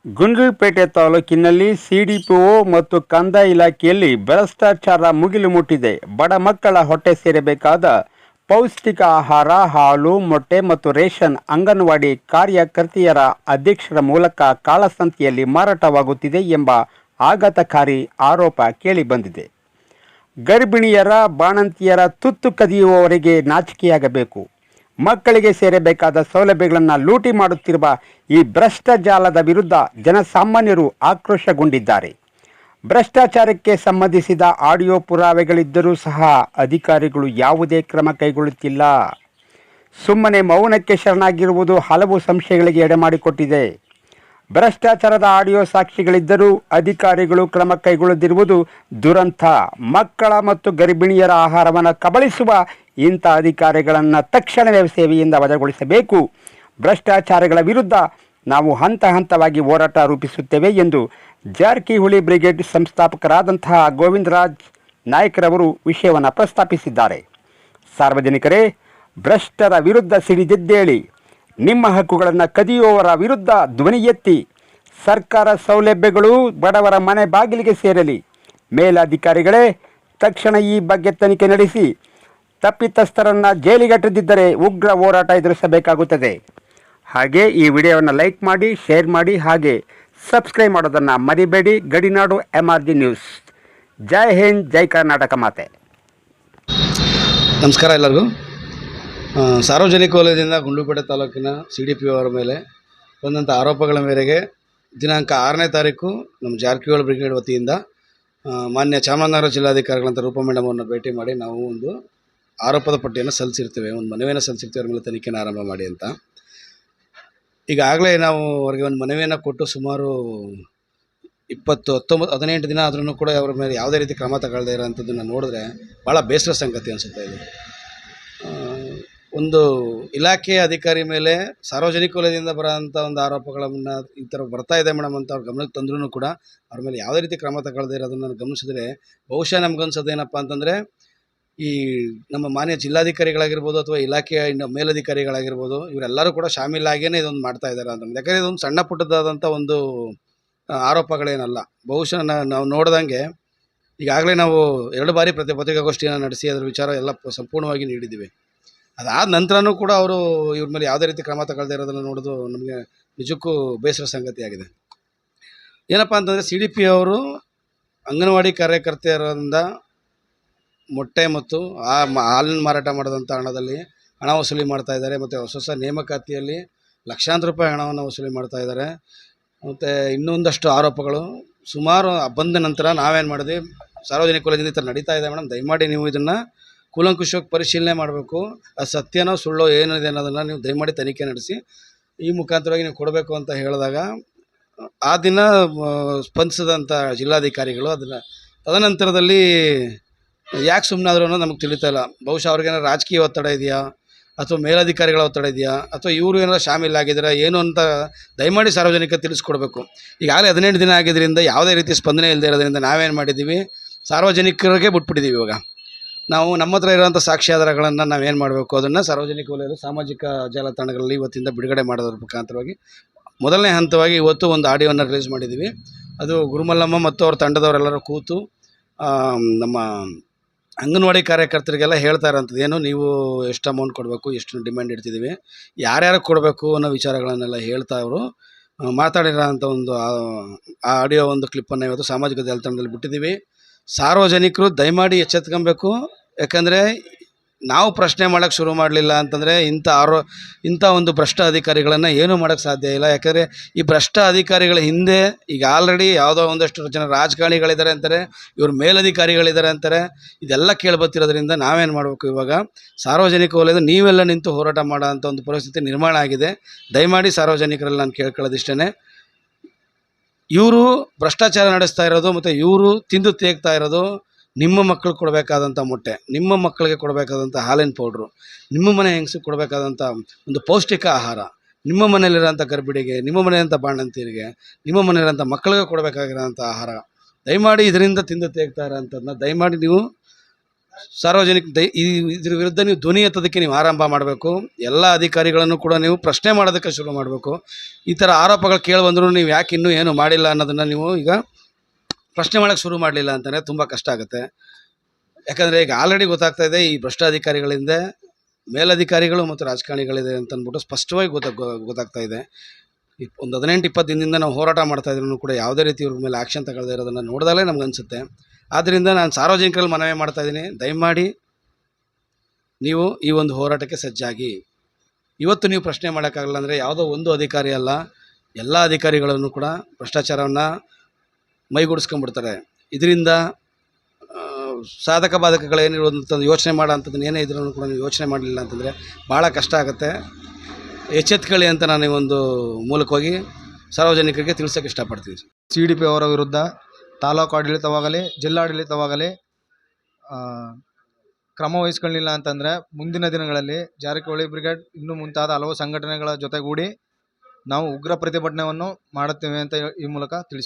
ಗುಂಡ್ಲುಪೇಟೆ ತಾಲೂಕಿನಲ್ಲಿ ಸಿಡಿಪಿಒ ಮತ್ತು ಕಂದಾಯ ಇಲಾಖೆಯಲ್ಲಿ ಭ್ರಷ್ಟಾಚಾರ ಮುಗಿಲು ಮುಟ್ಟಿದೆ. ಬಡ ಮಕ್ಕಳ ಹೊಟ್ಟೆ ಸೇರಬೇಕಾದ ಪೌಷ್ಟಿಕ ಆಹಾರ, ಹಾಲು, ಮೊಟ್ಟೆ ಮತ್ತು ರೇಷನ್ ಅಂಗನವಾಡಿ ಕಾರ್ಯಕರ್ತೆಯರ ಅಧ್ಯಕ್ಷರ ಮೂಲಕ ಕಾಳಸಂತೆಯಲ್ಲಿ ಮಾರಾಟವಾಗುತ್ತಿದೆ ಎಂಬ ಆಘಾತಕಾರಿ ಆರೋಪ ಕೇಳಿಬಂದಿದೆ. ಗರ್ಭಿಣಿಯರ, ಬಾಣಂತಿಯರ ತುತ್ತು ಕದಿಯುವವರಿಗೆ ನಾಚಿಕೆಯಾಗಬೇಕು. ಮಕ್ಕಳಿಗೆ ಸೇರಬೇಕಾದ ಸೌಲಭ್ಯಗಳನ್ನು ಲೂಟಿ ಮಾಡುತ್ತಿರುವ ಈ ಭ್ರಷ್ಟಾಚಾರದ ವಿರುದ್ಧ ಜನಸಾಮಾನ್ಯರು ಆಕ್ರೋಶಗೊಂಡಿದ್ದಾರೆ. ಭ್ರಷ್ಟಾಚಾರಕ್ಕೆ ಸಂಬಂಧಿಸಿದ ಆಡಿಯೋ ಪುರಾವೆಗಳಿದ್ದರೂ ಸಹ ಅಧಿಕಾರಿಗಳು ಯಾವುದೇ ಕ್ರಮ ಕೈಗೊಳ್ಳುತ್ತಿಲ್ಲ. ಸುಮ್ಮನೆ ಮೌನಕ್ಕೆ ಶರಣಾಗಿರುವುದು ಹಲವು ಸಂಶಯಗಳಿಗೆ ಎಡೆಮಾಡಿಕೊಟ್ಟಿದೆ. ಭ್ರಷ್ಟಾಚಾರದ ಆಡಿಯೋ ಸಾಕ್ಷಿಗಳಿದ್ದರೂ ಅಧಿಕಾರಿಗಳು ಕ್ರಮ ಕೈಗೊಳ್ಳದಿರುವುದು ದುರಂತ. ಮಕ್ಕಳ ಮತ್ತು ಗರ್ಭಿಣಿಯರ ಆಹಾರವನ್ನು ಕಬಳಿಸುವ ಇಂಥ ಅಧಿಕಾರಿಗಳನ್ನು ತಕ್ಷಣವೇ ಸೇವೆಯಿಂದ ವಜಾಗೊಳಿಸಬೇಕು. ಭ್ರಷ್ಟಾಚಾರಗಳ ವಿರುದ್ಧ ನಾವು ಹಂತ ಹಂತವಾಗಿ ಹೋರಾಟ ರೂಪಿಸುತ್ತೇವೆ ಎಂದು ಜಾರಕಿಹೊಳಿ ಬ್ರಿಗೇಡ್ ಸಂಸ್ಥಾಪಕರಾದಂತಹ ಗೋವಿಂದರಾಜ್ ನಾಯ್ಕರವರು ವಿಷಯವನ್ನು ಪ್ರಸ್ತಾಪಿಸಿದ್ದಾರೆ. ಸಾರ್ವಜನಿಕರೇ, ಭ್ರಷ್ಟರ ವಿರುದ್ಧ ಸಿಡಿದೆದ್ದೇಳಿ. ನಿಮ್ಮ ಹಕ್ಕುಗಳನ್ನು ಕದಿಯುವವರ ವಿರುದ್ಧ ಧ್ವನಿ ಎತ್ತಿ. ಸರ್ಕಾರ ಸೌಲಭ್ಯಗಳು ಬಡವರ ಮನೆ ಬಾಗಿಲಿಗೆ ಸೇರಲಿ. ಮೇಲಧಿಕಾರಿಗಳೇ, ತಕ್ಷಣ ಈ ಬಗ್ಗೆ ತನಿಖೆ ನಡೆಸಿ ತಪ್ಪಿತಸ್ಥರನ್ನು ಜೈಲಿಗಟ್ಟದಿದ್ದರೆ ಉಗ್ರ ಹೋರಾಟ ಎದುರಿಸಬೇಕಾಗುತ್ತದೆ. ಹಾಗೆ ಈ ವಿಡಿಯೋವನ್ನು ಲೈಕ್ ಮಾಡಿ, ಶೇರ್ ಮಾಡಿ, ಹಾಗೆ ಸಬ್ಸ್ಕ್ರೈಬ್ ಮಾಡೋದನ್ನು ಮರಿಬೇಡಿ. ಗಡಿನಾಡು MRG ನ್ಯೂಸ್. ಜೈ ಹಿಂದ್, ಜೈ ಕರ್ನಾಟಕ ಮಾತೆ. ನಮಸ್ಕಾರ ಎಲ್ಲರಿಗೂ. ಸಾರ್ವಜನಿಕ ವಲಯದಿಂದ ಗುಂಡ್ಲುಪೇಟೆ ತಾಲೂಕಿನ CDPO ಅವರ ಮೇಲೆ ಬಂದಂಥ ಆರೋಪಗಳ ಮೇರೆಗೆ ದಿನಾಂಕ 6ನೇ ತಾರೀಕು ನಮ್ಮ ಜಾರಕಿಹೊಳಿ ಬ್ರಿಗೇಡ್ ವತಿಯಿಂದ ಮಾನ್ಯ ಚಾಮರಾಜನಗರ ಜಿಲ್ಲಾಧಿಕಾರಿಗಳಂತ ರೂಪ ಮೇಡಮ್ ಅವ್ರನ್ನ ಭೇಟಿ ಮಾಡಿ ನಾವು ಒಂದು ಆರೋಪದ ಪಟ್ಟಿಯನ್ನು ಸಲ್ಲಿಸಿರ್ತೇವೆ, ಒಂದು ಮನವಿಯನ್ನು ಸಲ್ಲಿಸಿರ್ತೇವೆ. ಅವ್ರ ಮೇಲೆ ತನಿಖೆನ ಆರಂಭ ಮಾಡಿ ಅಂತ. ಈಗಾಗಲೇ ನಾವು ಅವರಿಗೆ ಒಂದು ಮನವಿಯನ್ನು ಕೊಟ್ಟು ಸುಮಾರು 18 ದಿನ ಆದ್ರೂ ಕೂಡ ಅವರ ಮೇಲೆ ಯಾವುದೇ ರೀತಿ ಕ್ರಮ ತಗೊಳ್ಳದೇ ಇರೋಂಥದ್ದನ್ನು ನೋಡಿದ್ರೆ ಭಾಳ ಬೇಸರ ಸಂಗತಿ ಅನಿಸುತ್ತೆ. ಇದು ಒಂದು ಇಲಾಖೆಯ ಅಧಿಕಾರಿ ಮೇಲೆ ಸಾರ್ವಜನಿಕ ವಲಯದಿಂದ ಬರೋಂಥ ಒಂದು ಆರೋಪಗಳನ್ನು ಈ ಥರ ಬರ್ತಾ ಇದೆ ಮೇಡಮ್ ಅಂತ ಅವ್ರ ಗಮನಕ್ಕೆ ತಂದ್ರೂ ಕೂಡ ಅವ್ರ ಮೇಲೆ ಯಾವುದೇ ರೀತಿ ಕ್ರಮ ತಗೊಳ್ಳದೇ ಇರೋದನ್ನು ಗಮನಿಸಿದ್ರೆ ಬಹುಶಃ ನಮ್ಗನ್ಸೋದೇನಪ್ಪ ಅಂತಂದರೆ, ಈ ನಮ್ಮ ಮಾನ್ಯ ಜಿಲ್ಲಾಧಿಕಾರಿಗಳಾಗಿರ್ಬೋದು ಅಥವಾ ಇಲಾಖೆಯ ಇನ್ನು ಮೇಲಧಿಕಾರಿಗಳಾಗಿರ್ಬೋದು ಇವರೆಲ್ಲರೂ ಕೂಡ ಶಾಮೀಲಾಗೇ ಇದೊಂದು ಮಾಡ್ತಾ ಇದ್ದಾರೆ ಅಂತ. ಯಾಕಂದರೆ ಇದೊಂದು ಸಣ್ಣ ಪುಟ್ಟದಾದಂಥ ಒಂದು ಆರೋಪಗಳೇನಲ್ಲ. ಬಹುಶಃ ನಾವು ನೋಡ್ದಂಗೆ ಈಗಾಗಲೇ ನಾವು 2 ಬಾರಿ ಪತ್ರಿಕಾಗೋಷ್ಠಿಯನ್ನು ನಡೆಸಿ ಅದರ ವಿಚಾರ ಎಲ್ಲ ಸಂಪೂರ್ಣವಾಗಿ ನೀಡಿದ್ದೀವಿ. ಅದಾದ ನಂತರನೂ ಕೂಡ ಅವರು ಇವ್ರ ಮೇಲೆ ಯಾವುದೇ ರೀತಿ ಕ್ರಮ ತಗೊಳ್ಳದೇ ಇರೋದನ್ನು ನೋಡೋದು ನಮಗೆ ನಿಜಕ್ಕೂ ಬೇಸರ ಸಂಗತಿಯಾಗಿದೆ. ಏನಪ್ಪ ಅಂತಂದರೆ, CDPO ಅವರು ಅಂಗನವಾಡಿ ಕಾರ್ಯಕರ್ತೆಯರಿಂದ ಮೊಟ್ಟೆ ಮತ್ತು ಹಾಲಿನ ಮಾರಾಟ ಮಾಡಿದಂಥ ಹಣದಲ್ಲಿ ಹಣ ವಸೂಲಿ ಮಾಡ್ತಾ ಇದ್ದಾರೆ. ಮತ್ತು ಹೊಸ ನೇಮಕಾತಿಯಲ್ಲಿ ಲಕ್ಷಾಂತರ ರೂಪಾಯಿ ಹಣವನ್ನು ವಸೂಲಿ ಮಾಡ್ತಾ ಇದ್ದಾರೆ. ಮತ್ತು ಇನ್ನೊಂದಷ್ಟು ಆರೋಪಗಳು ಸುಮಾರು ಬಂದ ನಂತರ ನಾವೇನು ಮಾಡಿದ್ವಿ, ಸಾರ್ವಜನಿಕ ವಲಯದಿಂದ ಈ ಥರ ನಡೀತಾ ಇದೆ ಮೇಡಮ್, ದಯಮಾಡಿ ನೀವು ಇದನ್ನು ಕೂಲಂಕುಷವಾಗಿ ಪರಿಶೀಲನೆ ಮಾಡಬೇಕು. ಅದು ಸತ್ಯನೋ ಸುಳ್ಳೋ ಏನಿದೆ ಅನ್ನೋದನ್ನು ನೀವು ದಯಮಾಡಿ ತನಿಖೆ ನಡೆಸಿ ಈ ಮುಖಾಂತರವಾಗಿ ನೀವು ಕೊಡಬೇಕು ಅಂತ ಹೇಳಿದಾಗ ಆ ದಿನ ಸ್ಪಂದಿಸಿದಂಥ ಜಿಲ್ಲಾಧಿಕಾರಿಗಳು ಅದನ್ನು ತದನಂತರದಲ್ಲಿ ಯಾಕೆ ಸುಮ್ಮನಾದ್ರು ಅನ್ನೋದು ನಮಗೆ ತಿಳಿತಾ ಇಲ್ಲ. ಬಹುಶಃ ಅವ್ರಿಗೇನಾರು ರಾಜಕೀಯ ಒತ್ತಡ ಇದೆಯಾ ಅಥವಾ ಮೇಲಧಿಕಾರಿಗಳ ಒತ್ತಡ ಇದೆಯಾ ಅಥವಾ ಇವರು ಏನಾರು ಶಾಮೀಲಾಗಿದ್ದೀರಾ ಏನು ಅಂತ ದಯಮಾಡಿ ಸಾರ್ವಜನಿಕ ತಿಳಿಸ್ಕೊಡ್ಬೇಕು. ಈಗಾಗಲೇ 18 ದಿನ ಆಗಿದ್ದರಿಂದ ಯಾವುದೇ ರೀತಿ ಸ್ಪಂದನೆ ಇಲ್ಲದೆ ಇರೋದ್ರಿಂದ ನಾವೇನು ಮಾಡಿದ್ದೀವಿ, ಸಾರ್ವಜನಿಕರಿಗೆ ಬಿಟ್ಬಿಟ್ಟಿದ್ದೀವಿ. ಇವಾಗ ನಾವು ನಮ್ಮ ಹತ್ರ ಇರೋಂಥ ಸಾಕ್ಷ್ಯಾಧಾರಗಳನ್ನು ನಾವೇನು ಮಾಡಬೇಕು ಅದನ್ನು ಸಾರ್ವಜನಿಕ ವಲಯದ ಸಾಮಾಜಿಕ ಜಾಲತಾಣಗಳಲ್ಲಿ ಇವತ್ತಿಂದ ಬಿಡುಗಡೆ ಮಾಡೋದ್ರ ಮುಖಾಂತರವಾಗಿ ಮೊದಲನೇ ಹಂತವಾಗಿ ಇವತ್ತು ಒಂದು ಆಡಿಯೋವನ್ನು ರಿಲೀಸ್ ಮಾಡಿದ್ದೀವಿ. ಅದು ಗುರುಮಲ್ಲಮ್ಮ ಮತ್ತು ಅವ್ರ ತಂಡದವರೆಲ್ಲರೂ ಕೂತು ನಮ್ಮ ಅಂಗನವಾಡಿ ಕಾರ್ಯಕರ್ತರಿಗೆಲ್ಲ ಹೇಳ್ತಾ ಇರೋಂಥದ್ದು ಏನು, ನೀವು ಎಷ್ಟು ಅಮೌಂಟ್ ಕೊಡಬೇಕು, ಎಷ್ಟು ಡಿಮ್ಯಾಂಡ್ ಇಡ್ತಿದ್ದೀವಿ, ಯಾರ್ಯಾರು ಕೊಡಬೇಕು ಅನ್ನೋ ವಿಚಾರಗಳನ್ನೆಲ್ಲ ಹೇಳ್ತಾ ಅವರು ಮಾತಾಡಿರೋ ಅಂಥ ಒಂದು ಆಡಿಯೋ ಒಂದು ಕ್ಲಿಪ್ಪನ್ನು ಇವತ್ತು ಸಾಮಾಜಿಕ ಜಾಲತಾಣದಲ್ಲಿ ಬಿಟ್ಟಿದ್ದೀವಿ. ಸಾರ್ವಜನಿಕರು ದಯಮಾಡಿ ಎಚ್ಚೆತ್ಕೊಬೇಕು. ಯಾಕಂದರೆ ನಾವು ಪ್ರಶ್ನೆ ಮಾಡೋಕ್ಕೆ ಶುರು ಮಾಡಲಿಲ್ಲ ಅಂತಂದರೆ ಇಂಥ ಒಂದು ಭ್ರಷ್ಟ ಅಧಿಕಾರಿಗಳನ್ನು ಏನೂ ಮಾಡೋಕ್ಕೆ ಸಾಧ್ಯ ಇಲ್ಲ. ಯಾಕಂದರೆ ಈ ಭ್ರಷ್ಟ ಅಧಿಕಾರಿಗಳ ಹಿಂದೆ ಈಗ ಆಲ್ರೆಡಿ ಯಾವುದೋ ಒಂದಷ್ಟು ಜನ ರಾಜಕಾರಣಿಗಳಿದ್ದಾರೆ ಅಂತಾರೆ, ಇವ್ರ ಮೇಲಧಿಕಾರಿಗಳಿದ್ದಾರೆ ಅಂತಾರೆ. ಇದೆಲ್ಲ ಕೇಳಿಬತ್ತಿರೋದ್ರಿಂದ ನಾವೇನು ಮಾಡಬೇಕು, ಇವಾಗ ಸಾರ್ವಜನಿಕ ವಲಯದ ನೀವೆಲ್ಲ ನಿಂತು ಹೋರಾಟ ಮಾಡೋ ಅಂಥ ಒಂದು ಪರಿಸ್ಥಿತಿ ನಿರ್ಮಾಣ ಆಗಿದೆ. ದಯಮಾಡಿ ಸಾರ್ವಜನಿಕರಲ್ಲಿ ನಾನು ಕೇಳ್ಕೊಳ್ಳೋದಿಷ್ಟೇ, ಇವರು ಭ್ರಷ್ಟಾಚಾರ ನಡೆಸ್ತಾ ಇರೋದು ಮತ್ತು ಇವರು ತಿಂದು ತೇಗ್ತಾ ಇರೋದು ನಿಮ್ಮ ಮಕ್ಕಳು ಕೊಡಬೇಕಾದಂಥ ಮೊಟ್ಟೆ, ನಿಮ್ಮ ಮಕ್ಕಳಿಗೆ ಕೊಡಬೇಕಾದಂಥ ಹಾಲಿನ ಪೌಡ್ರು, ನಿಮ್ಮ ಮನೆ ಹೆಂಗಸಿಗೆ ಕೊಡಬೇಕಾದಂಥ ಒಂದು ಪೌಷ್ಟಿಕ ಆಹಾರ, ನಿಮ್ಮ ಮನೆಯಲ್ಲಿರೋಂಥ ಗರ್ಭಿಣಿಗೆ, ನಿಮ್ಮ ಮನೆಯಂಥ ಬಾಣಂತಿಯರಿಗೆ, ನಿಮ್ಮ ಮನೆಯಲ್ಲಿರೋಂಥ ಮಕ್ಕಳಿಗೆ ಕೊಡಬೇಕಾಗಿರೋಂಥ ಆಹಾರ. ದಯಮಾಡಿ ಇದರಿಂದ ತಿಂದು ತೇಗ್ತಾ ಇರೋಂಥದ್ದನ್ನ ದಯಮಾಡಿ ನೀವು ಸಾರ್ವಜನಿಕ ಇದ್ರ ವಿರುದ್ಧ ನೀವು ಧ್ವನಿ ಎತ್ತೋದಕ್ಕೆ ನೀವು ಆರಂಭ ಮಾಡಬೇಕು. ಎಲ್ಲ ಅಧಿಕಾರಿಗಳನ್ನು ಕೂಡ ನೀವು ಪ್ರಶ್ನೆ ಮಾಡೋದಕ್ಕೆ ಶುರು ಮಾಡಬೇಕು. ಈ ಥರ ಆರೋಪಗಳು ಕೇಳಿ ಬಂದರೂ ನೀವು ಯಾಕೆ ಇನ್ನೂ ಏನು ಮಾಡಿಲ್ಲ ಅನ್ನೋದನ್ನು ನೀವು ಈಗ ಪ್ರಶ್ನೆ ಮಾಡೋಕ್ಕೆ ಶುರು ಮಾಡಲಿಲ್ಲ ಅಂತಂದರೆ ತುಂಬ ಕಷ್ಟ ಆಗುತ್ತೆ. ಯಾಕಂದರೆ ಈಗ ಆಲ್ರೆಡಿ ಗೊತ್ತಾಗ್ತಾ ಇದೆ ಈ ಭ್ರಷ್ಟ ಅಧಿಕಾರಿಗಳಿಂದ ಮೇಲಧಿಕಾರಿಗಳು ಮತ್ತು ರಾಜಕಾರಣಿಗಳಿದೆ ಅಂತ ಅಂದ್ಬಿಟ್ಟು ಸ್ಪಷ್ಟವಾಗಿ ಗೊತ್ತಾಗ್ತಾ ಇದೆ. ಒಂದು 18-20 ದಿನದಿಂದ ನಾವು ಹೋರಾಟ ಮಾಡ್ತಾ ಇದ್ರೂ ಕೂಡ ಯಾವುದೇ ರೀತಿ ಇವ್ರ ಮೇಲೆ ಆ್ಯಕ್ಷನ್ ತಗೊಳ್ಳದೇ ಇರೋದನ್ನು ನೋಡಿದಾಗಲೇ ನಮ್ಗೆ ಅನಿಸುತ್ತೆ. ಆದ್ದರಿಂದ ನಾನು ಸಾರ್ವಜನಿಕರಲ್ಲಿ ಮನವಿ ಮಾಡ್ತಾ ಇದ್ದೀನಿ, ದಯಮಾಡಿ ನೀವು ಈ ಒಂದು ಹೋರಾಟಕ್ಕೆ ಸಜ್ಜಾಗಿ. ಇವತ್ತು ನೀವು ಪ್ರಶ್ನೆ ಮಾಡೋಕ್ಕಾಗಲ್ಲ ಅಂದರೆ ಯಾವುದೋ ಒಂದು ಅಧಿಕಾರಿ ಅಲ್ಲ, ಎಲ್ಲ ಅಧಿಕಾರಿಗಳನ್ನು ಕೂಡ ಭ್ರಷ್ಟಾಚಾರವನ್ನು ಮೈಗೂಡಿಸ್ಕೊಂಡ್ಬಿಡ್ತಾರೆ. ಇದರಿಂದ ಸಾಧಕ ಬಾಧಕಗಳೇನಿರುವಂಥದ್ದು ಯೋಚನೆ ಮಾಡೋ ಅಂಥದ್ದನ್ನು ಏನೇ ಇದ್ರೂ ಕೂಡ ನೀವು ಯೋಚನೆ ಮಾಡಲಿಲ್ಲ ಅಂತಂದರೆ ಭಾಳ ಕಷ್ಟ ಆಗುತ್ತೆ. ಎಚ್ಚೆತ್ಕೊಳ್ಳಿ ಅಂತ ನಾನು ಈ ಒಂದು ಮೂಲಕವಾಗಿ ಸಾರ್ವಜನಿಕರಿಗೆ ತಿಳಿಸೋಕ್ಕೆ ಇಷ್ಟಪಡ್ತೀನಿ. CDP ಅವರ ವಿರುದ್ಧ ತಾಲೂಕು ಆಡಳಿತವಾಗಲಿ ಜಿಲ್ಲಾಡಳಿತವಾಗಲಿ ಕ್ರಮ ವಹಿಸ್ಕೊಳ್ಳಿಲ್ಲ ಅಂತಂದರೆ ಮುಂದಿನ ದಿನಗಳಲ್ಲಿ ಜಾರಕಿಹೊಳಿ ಬ್ರಿಗೇಡ್ ಇನ್ನೂ ಮುಂತಾದ ಹಲವು ಸಂಘಟನೆಗಳ ಜೊತೆಗೂಡಿ ನಾವು ಉಗ್ರ ಪ್ರತಿಭಟನೆಯನ್ನು ಮಾಡುತ್ತೇವೆ ಅಂತ ಈ ಮೂಲಕ ತಿಳಿಸಿ.